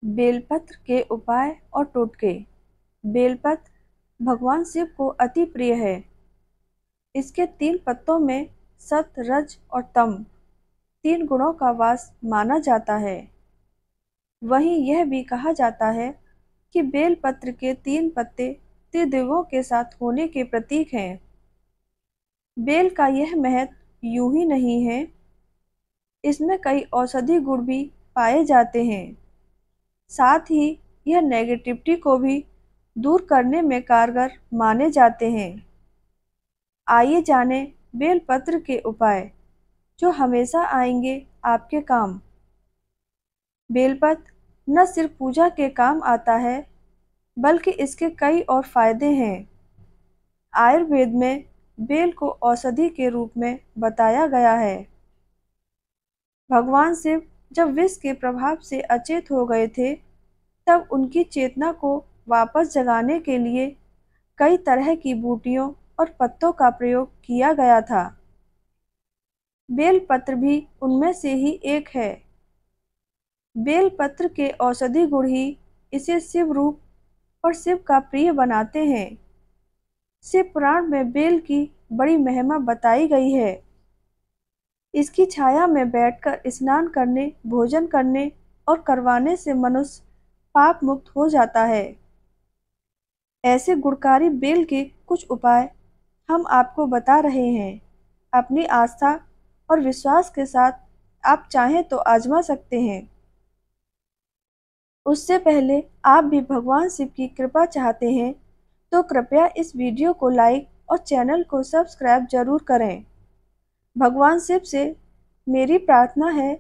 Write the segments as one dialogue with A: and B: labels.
A: बेलपत्र के उपाय और टोटके। बेलपत्र भगवान शिव को अति प्रिय है। इसके 3 पत्तों में सत, रज और तम 3 गुणों का वास माना जाता है। वहीं यह भी कहा जाता है कि बेलपत्र के 3 पत्ते त्रिदेवों के साथ होने के प्रतीक हैं। बेल का यह महत्व यूं ही नहीं है, इसमें कई औषधि गुण भी पाए जाते हैं। साथ ही यह नेगेटिविटी को भी दूर करने में कारगर माने जाते हैं। आइए जानें बेलपत्र के उपाय जो हमेशा आएंगे आपके काम। बेलपत्र न सिर्फ पूजा के काम आता है, बल्कि इसके कई और फायदे हैं। आयुर्वेद में बेल को औषधि के रूप में बताया गया है। भगवान शिव जब विष के प्रभाव से अचेत हो गए थे, तब उनकी चेतना को वापस जगाने के लिए कई तरह की बूटियों और पत्तों का प्रयोग किया गया था। बेलपत्र भी उनमें से ही एक है। बेलपत्र के औषधि गुण ही इसे शिव रूप और शिव का प्रिय बनाते हैं। शिव पुराण में बेल की बड़ी महिमा बताई गई है। इसकी छाया में बैठकर स्नान करने, भोजन करने और करवाने से मनुष्य पाप मुक्त हो जाता है। ऐसे गुणकारी बेल के कुछ उपाय हम आपको बता रहे हैं। अपनी आस्था और विश्वास के साथ आप चाहें तो आजमा सकते हैं। उससे पहले आप भी भगवान शिव की कृपा चाहते हैं तो कृपया इस वीडियो को लाइक और चैनल को सब्सक्राइब जरूर करें। भगवान शिव से मेरी प्रार्थना है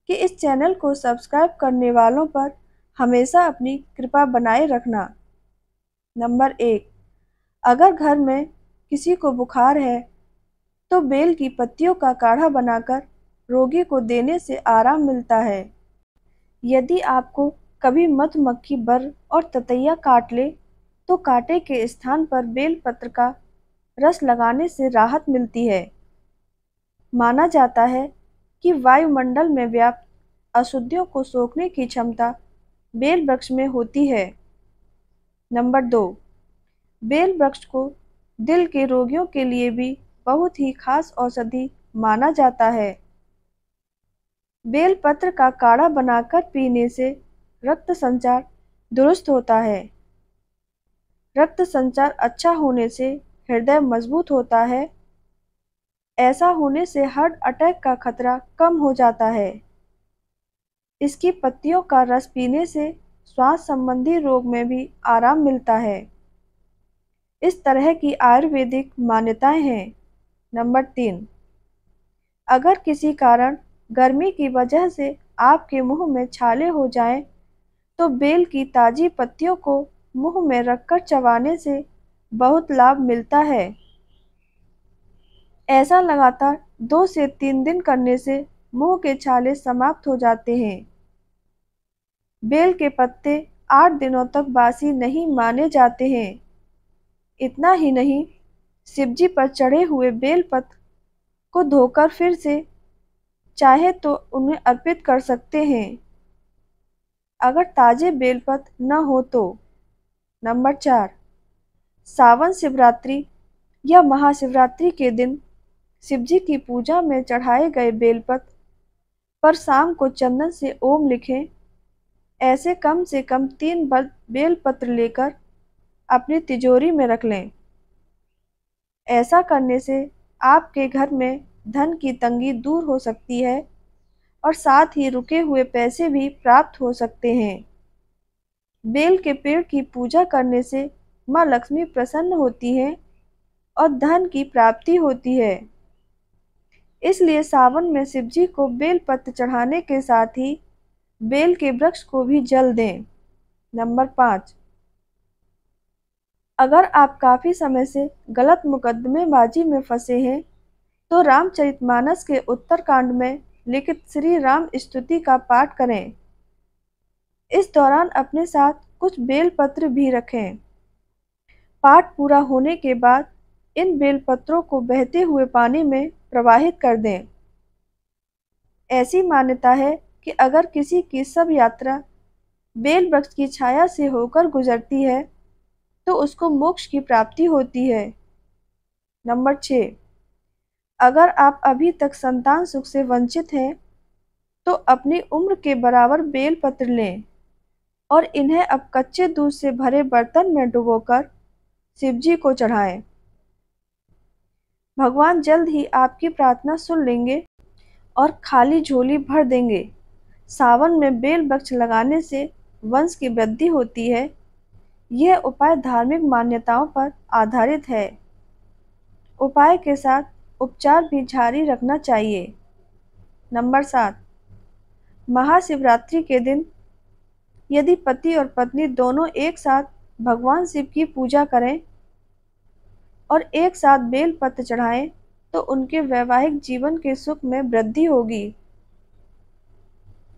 A: कि इस चैनल को सब्सक्राइब करने वालों पर हमेशा अपनी कृपा बनाए रखना। नंबर 1, अगर घर में किसी को बुखार है तो बेल की पत्तियों का काढ़ा बनाकर रोगी को देने से आराम मिलता है। यदि आपको कभी मधुमक्खी, बर और ततैया काट ले तो कांटे के स्थान पर बेल पत्र का रस लगाने से राहत मिलती है। माना जाता है कि वायुमंडल में व्याप्त अशुद्धियों को सोखने की क्षमता बेल वृक्ष में होती है। नंबर 2, बेल वृक्ष को दिल के रोगियों के लिए भी बहुत ही खास औषधि माना जाता है। बेल पत्र का काढ़ा बनाकर पीने से रक्त संचार दुरुस्त होता है। रक्त संचार अच्छा होने से हृदय मजबूत होता है। ऐसा होने से हार्ट अटैक का खतरा कम हो जाता है। इसकी पत्तियों का रस पीने से श्वास संबंधी रोग में भी आराम मिलता है। इस तरह की आयुर्वेदिक मान्यताएं हैं। नंबर 3, अगर किसी कारण गर्मी की वजह से आपके मुंह में छाले हो जाएं, तो बेल की ताजी पत्तियों को मुंह में रखकर चबाने से बहुत लाभ मिलता है। ऐसा लगातार 2 से 3 दिन करने से मुंह के छाले समाप्त हो जाते हैं। बेल के पत्ते 8 दिनों तक बासी नहीं माने जाते हैं। इतना ही नहीं, शिवजी पर चढ़े हुए बेल पत्र को धोकर फिर से चाहे तो उन्हें अर्पित कर सकते हैं, अगर ताजे बेलपत्र न हो तो। नंबर 4, सावन शिवरात्रि या महाशिवरात्रि के दिन शिवजी की पूजा में चढ़ाए गए बेलपत्र पर शाम को चंदन से ओम लिखें। ऐसे कम से कम 3 बेलपत्र लेकर अपनी तिजोरी में रख लें। ऐसा करने से आपके घर में धन की तंगी दूर हो सकती है और साथ ही रुके हुए पैसे भी प्राप्त हो सकते हैं। बेल के पेड़ की पूजा करने से माँ लक्ष्मी प्रसन्न होती है और धन की प्राप्ति होती है। इसलिए सावन में शिवजी को बेल पत्र चढ़ाने के साथ ही बेल के वृक्ष को भी जल दें। नंबर 5, अगर आप काफी समय से गलत मुकदमेबाजी में फंसे हैं तो रामचरितमानस के उत्तरकांड में लिखित श्री राम स्तुति का पाठ करें। इस दौरान अपने साथ कुछ बेलपत्र भी रखें। पाठ पूरा होने के बाद इन बेलपत्रों को बहते हुए पानी में प्रवाहित कर दें। ऐसी मान्यता है कि अगर किसी की शव यात्रा बेल वृक्ष की छाया से होकर गुजरती है तो उसको मोक्ष की प्राप्ति होती है। नंबर 6, अगर आप अभी तक संतान सुख से वंचित हैं तो अपनी उम्र के बराबर बेल पत्र लें और इन्हें अब कच्चे दूध से भरे बर्तन में डुबोकर शिवजी को चढ़ाएं। भगवान जल्द ही आपकी प्रार्थना सुन लेंगे और खाली झोली भर देंगे। सावन में बेल वृक्ष लगाने से वंश की वृद्धि होती है। यह उपाय धार्मिक मान्यताओं पर आधारित है। उपाय के साथ उपचार भी जारी रखना चाहिए। नंबर 7, महाशिवरात्रि के दिन यदि पति और पत्नी दोनों एक साथ भगवान शिव की पूजा करें और एक साथ बेल पत्र चढ़ाएं तो उनके वैवाहिक जीवन के सुख में वृद्धि होगी।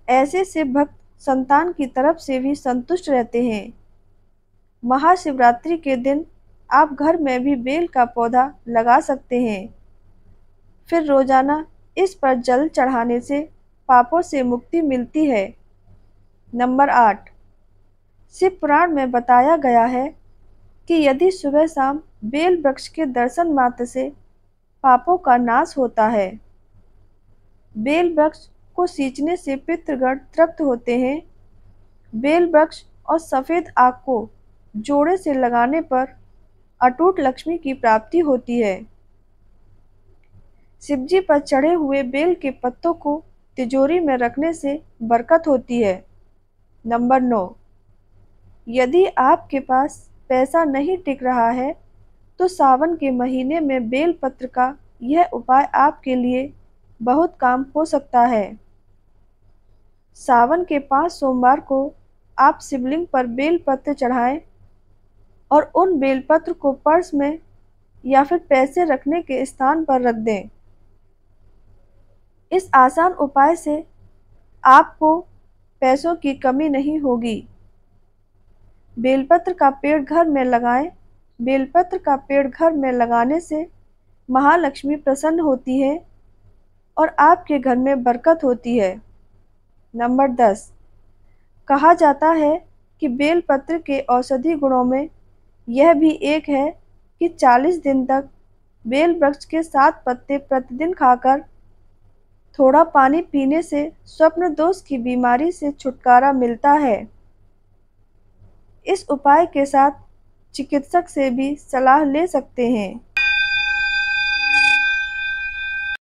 A: ऐसे शिव भक्त संतान की तरफ से भी संतुष्ट रहते हैं। महाशिवरात्रि के दिन आप घर में भी बेल का पौधा लगा सकते हैं। फिर रोजाना इस पर जल चढ़ाने से पापों से मुक्ति मिलती है। नंबर 8, शिव पुराण में बताया गया है कि यदि सुबह शाम बेल वृक्ष के दर्शन मात्र से पापों का नाश होता है। बेल वृक्ष को सींचने से पितृगण तृप्त होते हैं। बेल वृक्ष और सफेद आग को जोड़े से लगाने पर अटूट लक्ष्मी की प्राप्ति होती है। शिवजी पर चढ़े हुए बेल के पत्तों को तिजोरी में रखने से बरकत होती है। नंबर 9, यदि आपके पास पैसा नहीं टिक रहा है तो सावन के महीने में बेल पत्र का यह उपाय आपके लिए बहुत काम हो सकता है। सावन के 5 सोमवार को आप शिवलिंग पर बेल पत्र चढ़ाएं और उन बेलपत्र को पर्स में या फिर पैसे रखने के स्थान पर रख दें। इस आसान उपाय से आपको पैसों की कमी नहीं होगी। बेलपत्र का पेड़ घर में लगाएं। बेलपत्र का पेड़ घर में लगाने से महालक्ष्मी प्रसन्न होती है और आपके घर में बरकत होती है। नंबर 10, कहा जाता है कि बेलपत्र के औषधि गुणों में यह भी एक है कि 40 दिन तक बेल वृक्ष के 7 पत्ते प्रतिदिन खाकर थोड़ा पानी पीने से स्वप्न दोष की बीमारी से छुटकारा मिलता है। इस उपाय के साथ चिकित्सक से भी सलाह ले सकते हैं।